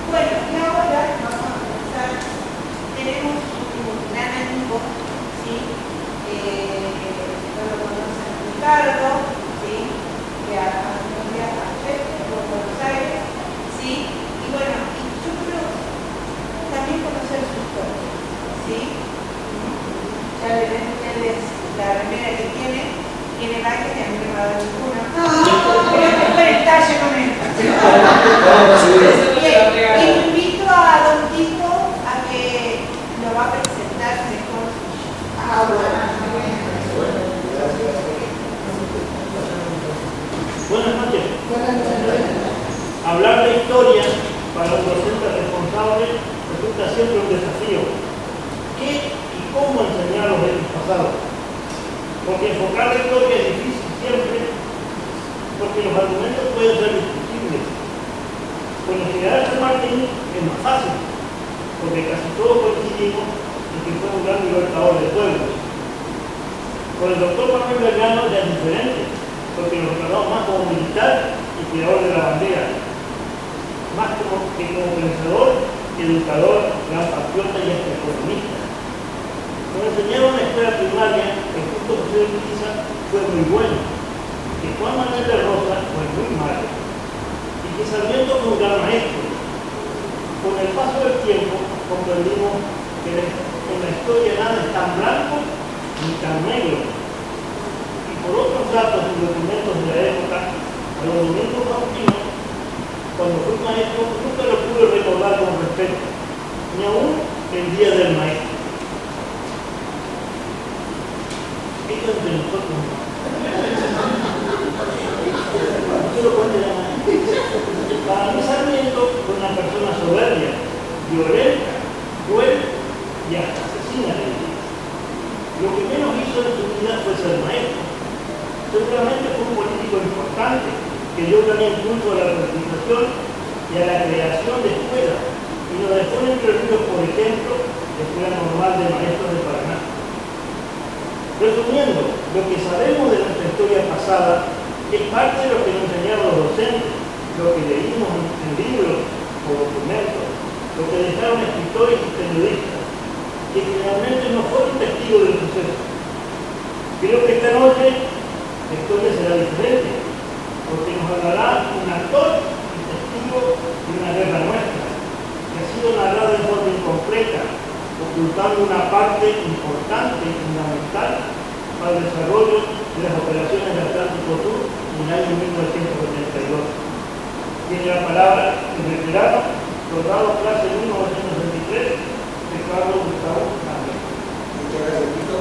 Bueno, y ahora vamos a comenzar. Tenemos un gran amigo, ¿sí? No lo conocen, Ricardo, ¿sí? Que hace unos días ayer por Buenos Aires, ¿sí? Y bueno, y yo creo también conocer su historia, ¿sí? Ya le ven ustedes la remera que tiene varias y a mí no me ha dado ninguna. Pero después el talle con esta. Bien, invito a don Tito a que lo va a presentar mejor. Buenas noches. Hablar de historia para un docente responsable resulta siempre un desafío. ¿Qué y cómo enseñar los hechos pasados? Porque enfocar la historia es difícil siempre, porque los argumentos pueden ser discutibles. Con el general San Martín es más fácil, porque casi todos coincidimos en que fue un gran libertador de pueblos. Con el doctor Manuel Belgrano ya es diferente, porque lo recordamos más como militar y creador de la bandera, más como pensador, educador, gran patriota y hasta economista. Nos enseñaron en la escuela primaria que el justo José de Urquiza fue muy bueno, que Juan Manuel de Rosa fue muy malo, y que Sarmiento fue un gran maestro. Con el paso del tiempo comprendimos que en la historia nada es tan blanco ni tan negro. Y por otros datos y documentos de la época, a los Domingos Faustino, cuando fui maestro, nunca lo pude recordar con respeto, ni aún el día del maestro. Esto entre nosotros. Yo lo cuento ya. Para mí Sarmiento fue una persona soberbia, violenta, cruel y hasta asesina de vida. Lo que menos hizo en su vida fue ser maestro. Seguramente fue un político importante que dio gran impulso a la organización y a la creación de escuelas y nos dejó en Entre Ríos, por ejemplo, la Escuela Normal de Maestros de Paraná. Resumiendo, lo que sabemos de nuestra historia pasada es parte de lo que nos enseñaron los docentes, lo que leímos en libros o documentos, lo que dejaron escritores y periodistas, que generalmente no fueron testigos del suceso. Creo que esta noche la historia será diferente, porque nos hablará un actor y testigo de una guerra nuestra, que ha sido narrada de forma incompleta, ocultando una parte importante y fundamental para el desarrollo de las operaciones del Atlántico Sur en el año 1972. Tiene la palabra el veterano, soldado clase 1923, Ricardo Gustavo Cámara. Muchas gracias, Tito.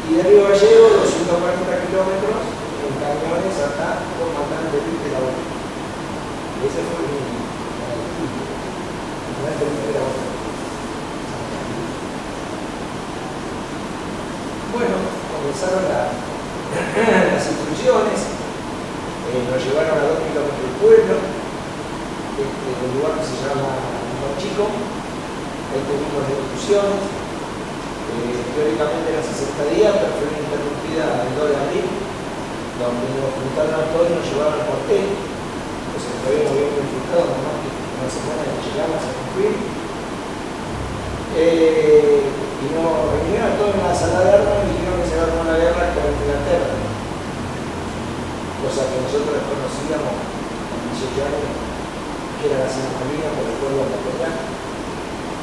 Y de Río Gallego, los comenzaron las instrucciones, nos llevaron a 2 kilómetros del pueblo, el lugar que se llama Chico, ahí tuvimos las discusiones, teóricamente eran 60 días, pero fue interrumpida el 2 de abril, donde nos juntaron a todos y nos llevaron al cuartel, entonces todavía no habíamos disfrutado, nomás que una semana que llegamos a cumplir. Y nos reunieron a todos en la sala de armas y dijeron que se armó una guerra con Inglaterra, cosa que nosotros desconocíamos a 18 años, que era la Malvinas por el pueblo napoleón.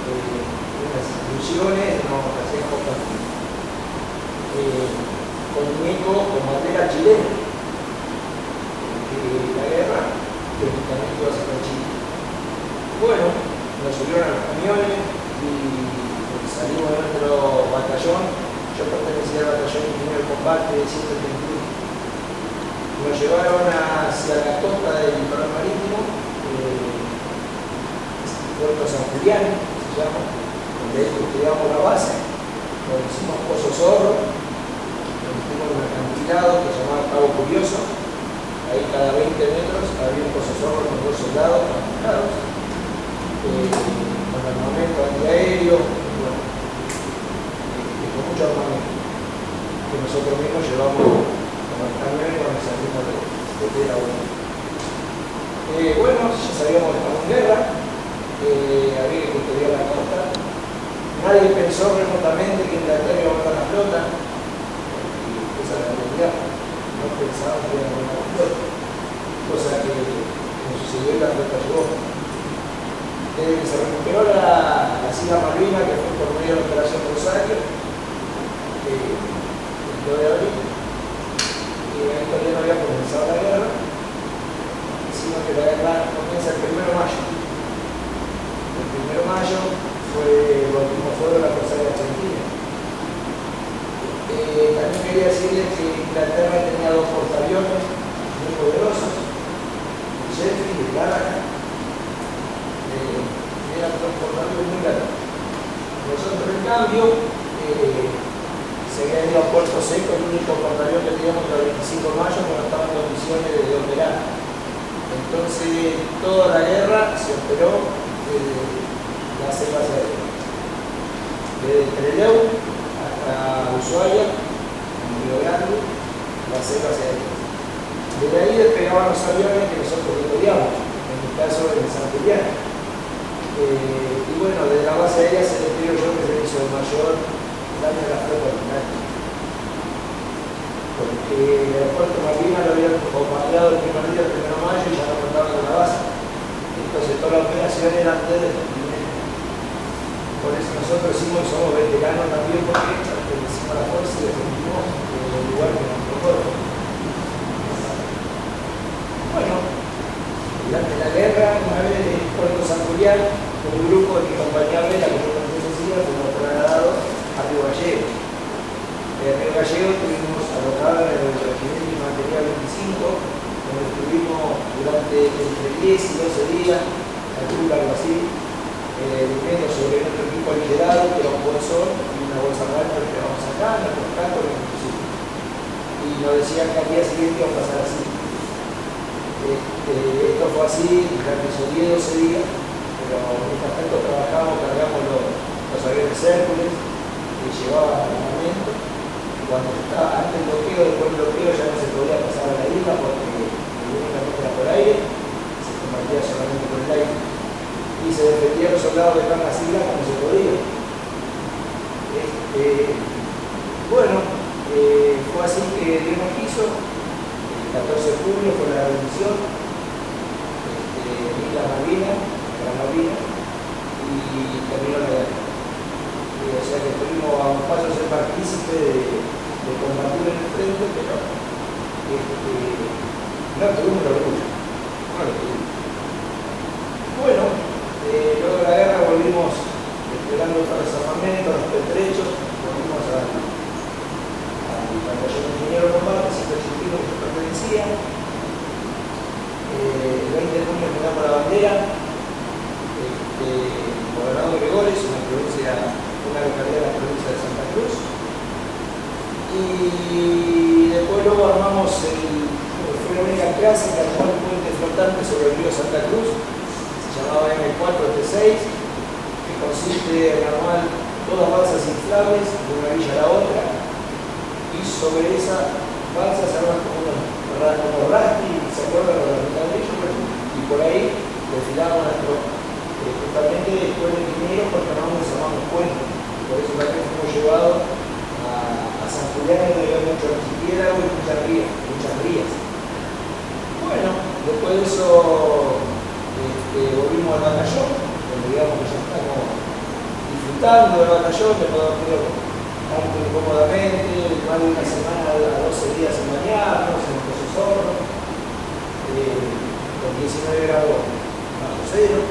Unas ilusiones nos hacían compartir con un eco con bandera chilena, la guerra teóricamente iba a ser con Chile. Bueno, nos subieron a los camiones y salimos de nuestro batallón. Yo pertenecía al batallón ingeniero de combate de 131. Nos llevaron hacia la costa del litoral marítimo, Puerto San Julián, se llama, donde estudiamos la base, donde hicimos Pozo Zorro, donde hicimos un acantilado que se llamaba Cabo Curioso. Ahí cada 20 metros había un Pozo Zorro con 2 soldados acantilados, con armamento antiaéreo, bueno, con mucho armamento, que nosotros mismos llevamos como el camión cuando salimos de la UNA. Bueno, ya sabíamos que estamos en guerra, había que custodiar la costa. Nadie pensó remotamente que Inglaterra iba a matar la flota, y esa es la realidad. No pensábamos que iba a matar la flota, cosa que nos sucedió y la flota llegó. Desde que se recuperó las Islas Malvinas, que fue por medio de la Operación Rosario, el 2 de abril, y en esto ya no había comenzado la guerra, sino que la guerra comienza el 1 de mayo. El 1 de mayo fue el último fuego de la Fuerza de Argentina. También quería decirles que Inglaterra tenía 2 portaaviones muy poderosos, el Sheffield y el Gallagher. Eran 2 portaaviones muy grandes. Nosotros, en cambio, se había ido a Puerto Seco, el único portaavión que teníamos el 25 de mayo, cuando estaba en condiciones de operar. Entonces, toda la guerra se operó las selvas aéreas. Desde Trelew hasta Ushuaia, en Río Grande, las selvas aéreas. Desde ahí despegaban los aviones que nosotros custodiamos, en el caso de San Julián. Y bueno, desde la base aérea se les pidió yo que se hizo el mayor daño a la flota original. Porque el aeropuerto Malvinas lo habían bombardeado el primer día, el 1 de mayo, y ya no contaban con la base. Entonces toda la operación era antes del cumplimiento. Por eso nosotros decimos que somos veteranos también, porque pertenecimos a la fuerza y defendimos el lugar que nos tocó. Bueno, durante la guerra, una vez de Puerto San Julián, un grupo de mi compañía Vela, que yo pertenecía, fuimos trasladados a Río Gallego. En Río Gallego estuvimos alojados en el regimiento de Infantería 25, donde estuvimos durante entre 10 y 12 días, calculo algo así, durmiendo sobre nuestro equipo liderado, que era un bolsón y una bolsa blanca que llevamos acá, nuestros cascos y nuestros hijos. Y nos decían que al día siguiente iba a pasar así. Esto fue así durante esos 10-12 días, pero mientras tanto trabajamos, cargamos los aviones Hércules que llevaban armamento. Cuando estaba antes del bloqueo, después del bloqueo ya no se podía pasar a la isla porque únicamente era por aire, se combatía solamente por el aire. Y se defendían los soldados de las islas como se podía. Bueno, fue así que Dios nos quiso. El 14 de julio fue la revolución en Islas Malvinas, y terminó la guerra. O sea que estuvimos a un paso de ser partícipe de combatir en el frente, pero no tuvimos el orgullo. No lo tuvimos. Bueno, luego de la guerra volvimos desplegando otros desarmamentos, los pertrechos, volvimos al batallón de ingeniero de combate, 181 que yo pertenecía. El 20 de junio fundamos la bandera, Gobernador Gregores, una localidad de la provincia de Santa Cruz. Y Y después luego armamos fue la única clase que armó el puente flotante sobre el río Santa Cruz, se llamaba M4T6, que consiste en armar todas balsas inflables de una orilla a la otra, y sobre esa balsa se arman como rafting, ¿se acuerdan de la ruta de ellos? Y por ahí desfilábamos justamente después de mineros porque no nos llamamos puente. Por eso también fuimos llevados a San Julián, donde había mucho archipiélago y muchas rías. Bueno, después de eso volvimos al batallón, donde digamos que ya estamos disfrutando del batallón, que podemos dormir cómodamente, más de una semana a 12 días sin bañarnos, en el Zorro, con 19 grados bajo cero.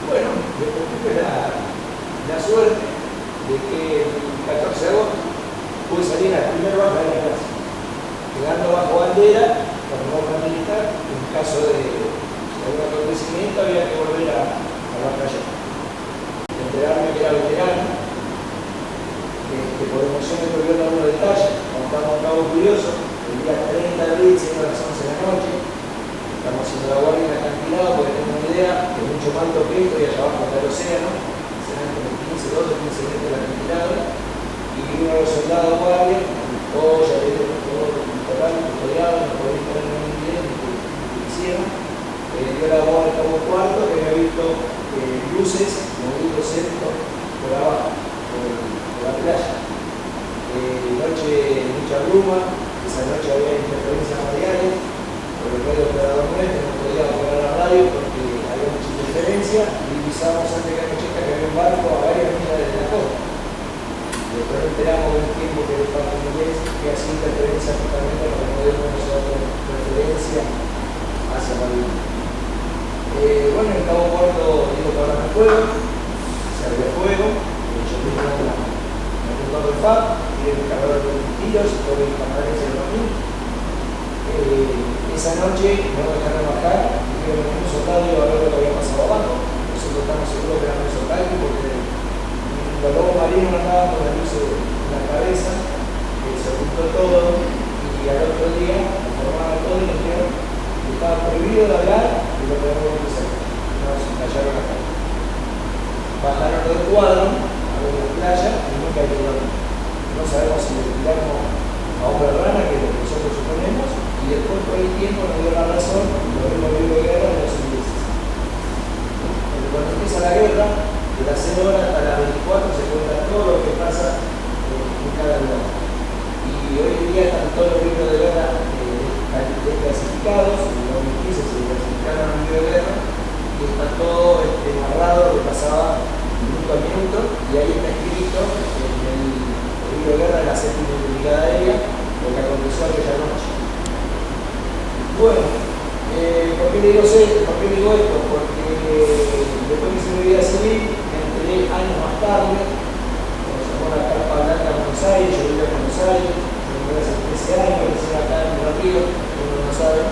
Bueno, después tuve la suerte de que el 14 de agosto pude salir a la primera baja de la clase, quedando bajo bandera por norma militar. En caso de algún acontecimiento había que volver a batalla. Enterarme que era veterano, por emoción me olvidó algunos detalles. Cuando estábamos en Cabo Curioso, el día 30 de abril, siendo las 11 de la noche, estamos haciendo la guardia en el acantilado, porque tengo una idea que mucho más alto que esto y allá abajo está el océano, serán como 15, 12, 15 metros del acantilado, y uno de los soldados guardia, ya le dio todo custodiado, no podía estar en el bien, que hicieron, dio la voz al cabo cuarto, que había visto luces moviendo centro por abajo, por la playa. Noche mucha bruma, esa noche había interferencias radiales, por el radio operador nuestro no podía operar la radio porque había mucha interferencia, y divisamos antes de la nocheta que había un barco a varias millas desde la costa. Después nos enteramos de un tiempo que el barco inglés que hacía interferencia justamente para que podíamos nosotros referencia hacia la luna. Bueno, en Cabo Puerto digo que ahora no fuego, se abrió fuego, yo tenía un motor de FAB, y el cargador de tiros, por el canadiense de 2000. Esa noche no me dejaron bajar, dijeron que un soldado iba a ver lo que había pasado abajo. Nosotros estamos seguros que era un soldado porque los lobos marinos andaban con la luz en la cabeza, se ocultó todo, y al otro día informaron todo y nos dijeron que estaba prohibido de hablar y lo podemos hacer. Nos callaron acá. Bajaron del cuadro a ver la playa y nunca hay problema. No sabemos si le tiramos a una rana, que es lo que nosotros suponemos, y después por el tiempo nos dio la razón y lo vimos libro de guerra de los ingleses. Cuando empieza la guerra, de las 0 horas hasta las 24 se cuenta todo lo que pasa en cada lugar. Y hoy en día están todos los libros de guerra desclasificados, en 2015 se desclasificaron los libros de guerra, y está todo narrado lo que pasaba minuto a minuto, y ahí está escrito en el libro de guerra de la 7ª Brigada Aérea lo que aconteció aquella noche. Bueno, ¿por qué digo esto? Porque después que hice mi vida civil, me enteré años más tarde, cuando se llamó la Carpa Blanca a Buenos Aires, yo vivía a Buenos Aires, me hace 13 años, recién acá en el río, uno no sabe.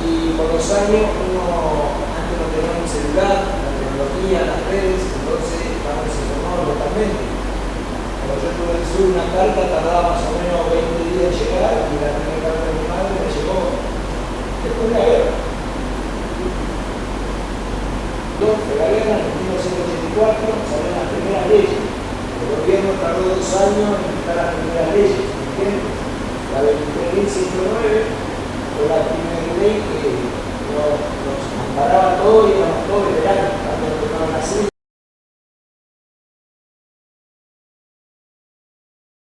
Y por los años, uno antes no tenía un celular, la tecnología, las redes, entonces estamos informados totalmente. Cuando yo tuve el sur, una carta tardaba más o menos 20 días en llegar, y la primera carta de mi madre me llegó después de la guerra. De la guerra, en 1984, salieron las primeras leyes. El gobierno tardó 2 años en quitar las primeras leyes. La 23.109 fue la primera ley que nos amparaba todo y éramos todos veteranos, tanto que estaban así.